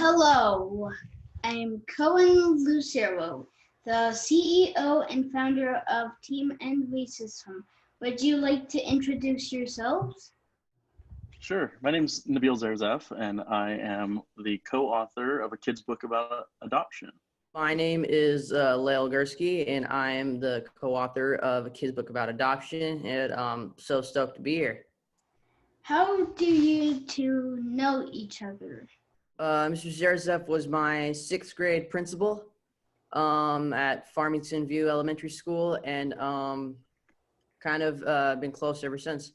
Hello, I'm Cohen Lucero, the CEO and founder of Team End Racism. Would you like to introduce yourselves? Sure. My name's Nabil Zarzaf, and I am the co-author of a kid's book about adoption. My name is Lael Gursky, and I am the co-author of a kid's book about adoption, and I'm so stoked to be here. How do you two know each other? Mr. Zarzaf was my sixth grade principal at Farmington View Elementary School, and kind of been close ever since.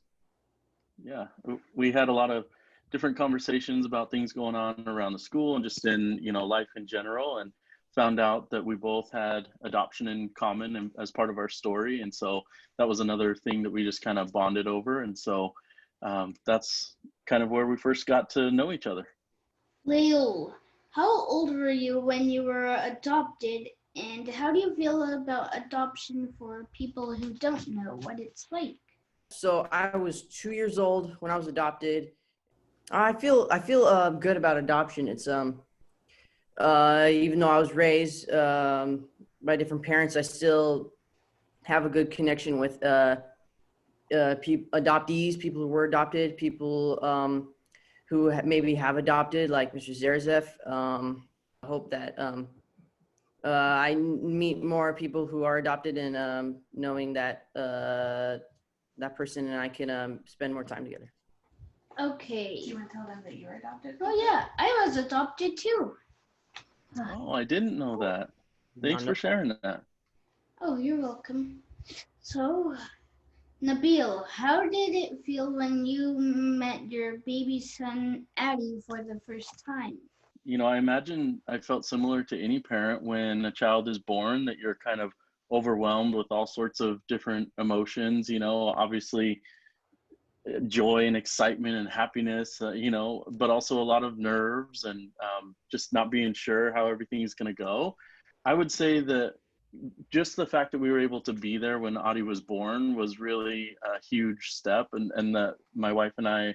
Yeah, we had a lot of different conversations about things going on around the school and just in, life in general, and found out that we both had adoption in common and as part of our story. And so that was another thing that we just kind of bonded over. And so that's kind of where we first got to know each other. Leo, how old were you when you were adopted, and how do you feel about adoption for people who don't know what it's like? So I was 2 years old when I was adopted. I feel good about adoption. It's even though I was raised by different parents, I still have a good connection with adoptees, people who were adopted, people who maybe have adopted, like Mr. Zarzef. I hope that I meet more people who are adopted, and knowing that that person and I can spend more time together. Okay. Do you want to tell them that you were adopted? Oh yeah, I was adopted too. Oh, I didn't know that. Thanks for sharing that. Oh, you're welcome. So, Nabil, how did it feel when you met your baby son, Addie, for the first time? I imagine I felt similar to any parent when a child is born, that you're kind of overwhelmed with all sorts of different emotions, obviously joy and excitement and happiness, but also a lot of nerves and just not being sure how everything is going to go. I would say that just the fact that we were able to be there when Audie was born was really a huge step, and that my wife and I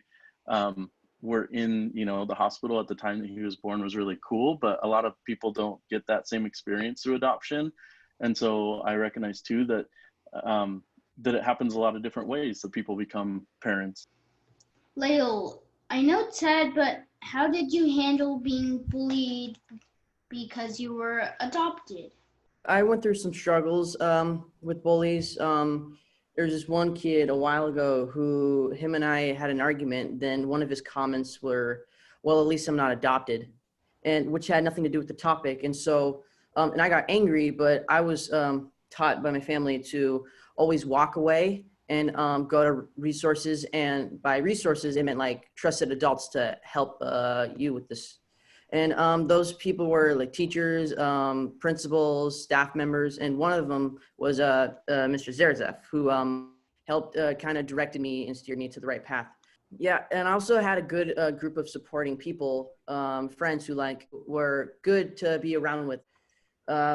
were in, the hospital at the time that he was born was really cool. But a lot of people don't get that same experience through adoption, and so I recognize too that that it happens a lot of different ways that people become parents. Leo, I know it's sad, but how did you handle being bullied because you were adopted? I went through some struggles with bullies. There was this one kid a while ago who him and I had an argument. Then one of his comments were, "Well, at least I'm not adopted," and which had nothing to do with the topic. And so, and I got angry, but I was taught by my family to always walk away and go to resources. And by resources, it meant like trusted adults to help you with this. And those people were like teachers, principals, staff members, and one of them was Mr. Zarzef, who helped kind of directed me and steered me to the right path. Yeah, and I also had a good group of supporting people, friends who were good to be around with.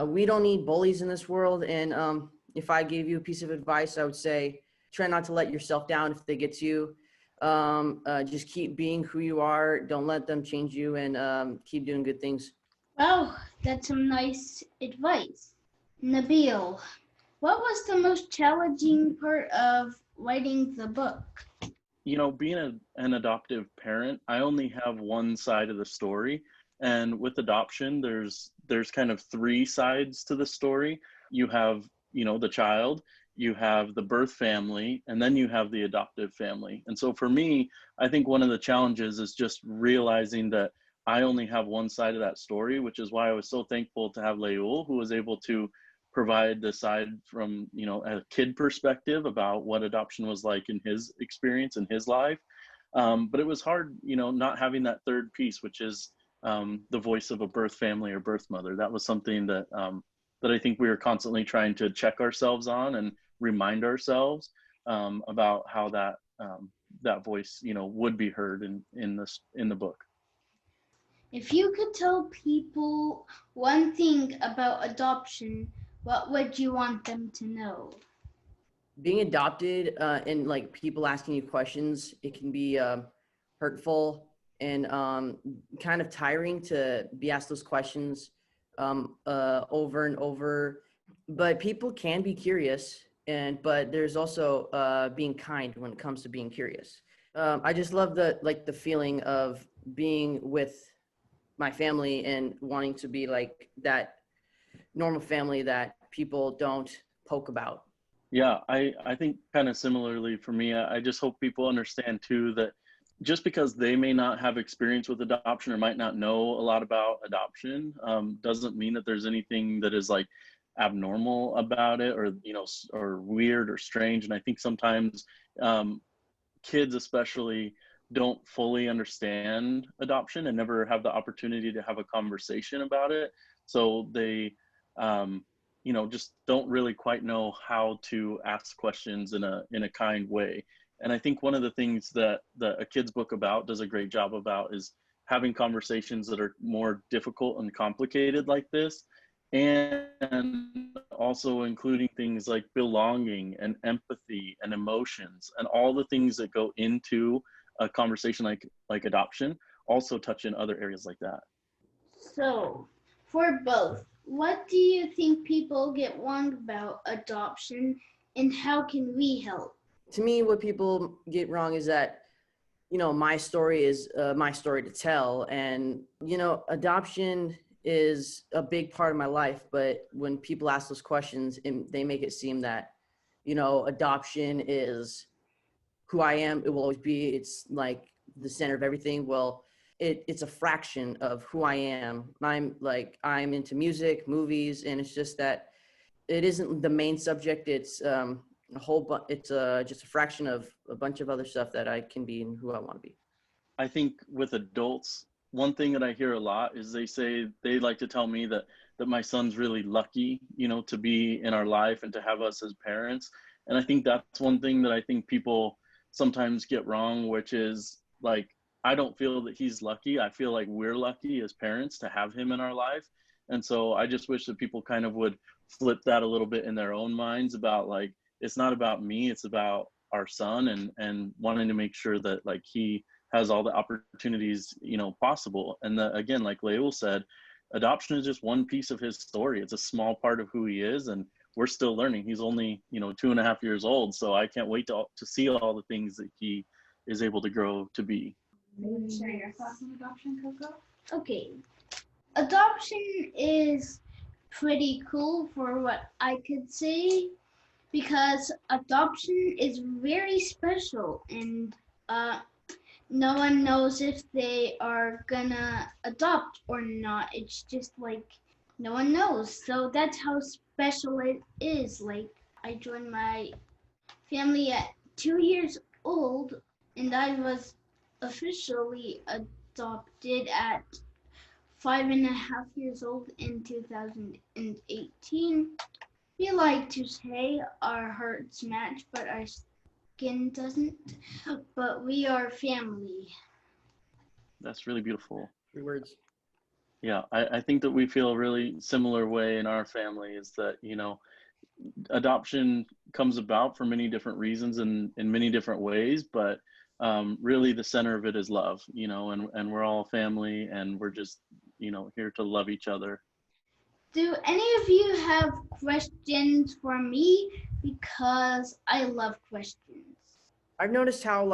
We don't need bullies in this world, and if I gave you a piece of advice, I would say try not to let yourself down if they get to you. Just keep being who you are. Don't let them change you, and keep doing good things. Wow, that's some nice advice. Nabil, what was the most challenging part of writing the book? Being an adoptive parent, I only have one side of the story. And with adoption, there's kind of three sides to the story. You have, the child, you have the birth family, and then you have the adoptive family. And so for me, I think one of the challenges is just realizing that I only have one side of that story, which is why I was so thankful to have Leul, who was able to provide the side from, a kid perspective about what adoption was like in his experience in his life. But it was hard, not having that third piece, which is the voice of a birth family or birth mother. That was something that that I think we were constantly trying to check ourselves on and remind ourselves about how that that voice, would be heard in the book. If you could tell people one thing about adoption, what would you want them to know? Being adopted and like people asking you questions, it can be hurtful. and kind of tiring to be asked those questions over and over. But people can be curious, but there's also being kind when it comes to being curious. I just love the feeling of being with my family and wanting to be like that normal family that people don't poke about. Yeah, I think kind of similarly for me, I just hope people understand too that just because they may not have experience with adoption or might not know a lot about adoption, doesn't mean that there's anything that is like abnormal about it, or or weird or strange. And I think sometimes kids especially don't fully understand adoption and never have the opportunity to have a conversation about it, so they just don't really quite know how to ask questions in a kind way. And I think one of the things that a kid's book about does a great job about is having conversations that are more difficult and complicated like this, and also including things like belonging and empathy and emotions and all the things that go into a conversation like adoption also touch in other areas like that. So, for both, what do you think people get wrong about adoption, and how can we help? To me, what people get wrong is that, my story is my story to tell. And, adoption is a big part of my life. But when people ask those questions, they make it seem that, adoption is who I am. It will always be. It's like the center of everything. Well, it's a fraction of who I am. I'm into music, movies, and it's just that it isn't the main subject. It's it's just a fraction of a bunch of other stuff that I can be and who I want to be. I think with adults, one thing that I hear a lot is they like to tell me that my son's really lucky, to be in our life and to have us as parents. And I think that's one thing that I think people sometimes get wrong, which is like, I don't feel that he's lucky. I feel like we're lucky as parents to have him in our life. And so I just wish that people kind of would flip that a little bit in their own minds about like, it's not about me, it's about our son, and wanting to make sure that like he has all the opportunities, possible. And again, like Leo said, adoption is just one piece of his story. It's a small part of who he is, and we're still learning. He's only, 2.5 years old. So I can't wait to see all the things that he is able to grow to be. Can you share your thoughts on adoption, Coco? Okay, adoption is pretty cool for what I could say, because adoption is very special, and no one knows if they are gonna adopt or not. It's just like no one knows. So that's how special it is. Like, I joined my family at 2 years old, and I was officially adopted at 5.5 years old in 2018. We like to say our hearts match, but our skin doesn't. But we are family. That's really beautiful. 3 words. Yeah, I think that we feel a really similar way in our family, is that, adoption comes about for many different reasons and in many different ways, but really the center of it is love, and we're all family, and we're just, here to love each other. Do any of you have questions for me? Because I love questions. I've noticed how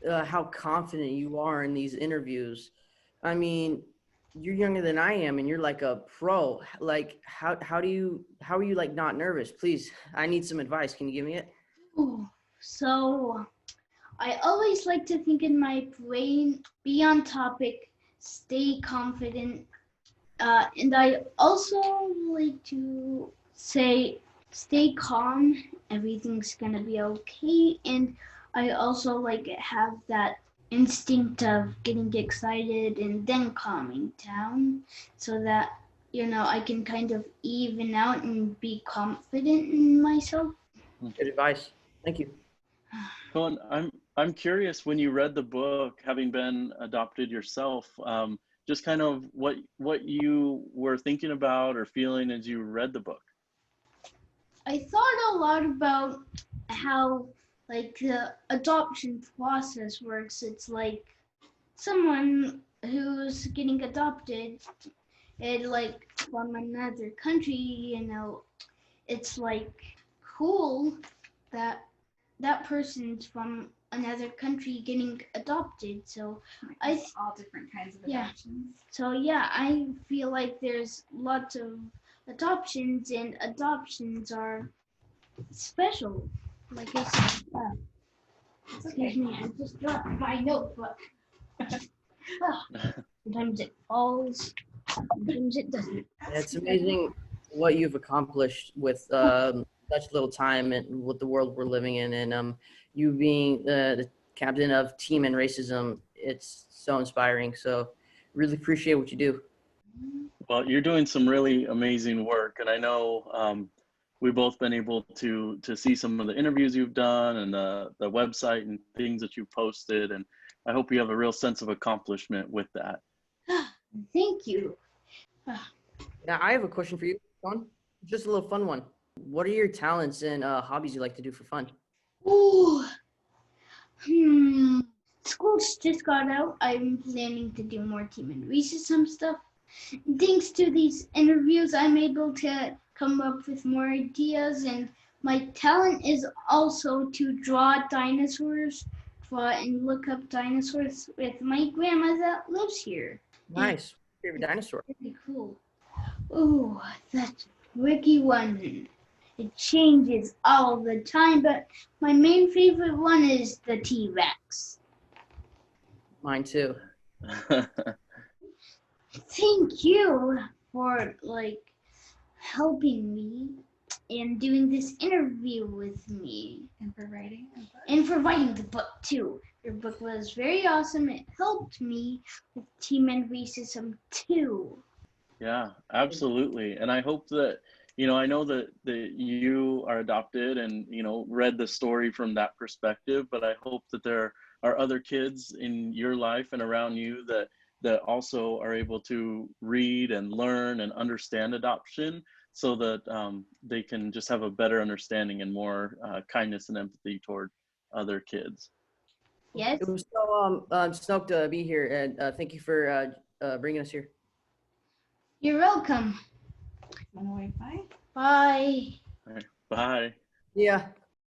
how confident you are in these interviews. I mean, you're younger than I am, and you're like a pro. Like, how are you like not nervous? Please, I need some advice. Can you give me it? Ooh, so I always like to think in my brain, be on topic, stay confident, and I also like to say, stay calm, everything's gonna be okay. And I also like have that instinct of getting excited and then calming down, so that I can kind of even out and be confident in myself. Good advice. Thank you. Cohen, I'm curious, when you read the book, having been adopted yourself, just kind of what you were thinking about or feeling as you read the book. I thought a lot about how like the adoption process works. It's like someone who's getting adopted, and like from another country, it's like cool that that person's from another country getting adopted. So Like, I there's all different kinds of yeah. adoptions. So yeah, I feel like there's lots of adoptions, and adoptions are special. Like I said, It's excuse okay. me, I just dropped my notebook. Sometimes it falls, sometimes it doesn't. It's amazing what you've accomplished with such little time and with the world we're living in, and you being the captain of Team and Racism. It's so inspiring. So, really appreciate what you do. Well, you're doing some really amazing work, and I know we've both been able to see some of the interviews you've done and the website and things that you've posted, and I hope you have a real sense of accomplishment with that. Thank you. Now, I have a question for you, Sean. Just a little fun one. What are your talents and hobbies you like to do for fun? Ooh. School's just got out. I'm planning to do more team and racism stuff. Thanks to these interviews, I'm able to come up with more ideas, and my talent is also to draw dinosaurs, draw and look up dinosaurs with my grandma that lives here. Nice. Favorite dinosaur? Pretty cool. Ooh, that's a tricky one. It changes all the time, but my main favorite one is the T-Rex. Mine too. Thank you for helping me and doing this interview with me, And for writing a book. and for writing the book too. Your book was very awesome. It helped me with Team and Racism too. Yeah, absolutely. And I hope that, I know that you are adopted and, read the story from that perspective, but I hope that there are other kids in your life and around you that also are able to read and learn and understand adoption, so that they can just have a better understanding and more kindness and empathy toward other kids. Yes, It was so stoked to be here, and thank you for bringing us here. you're welcome. Wanna wave bye? Bye. All right, bye. Yeah.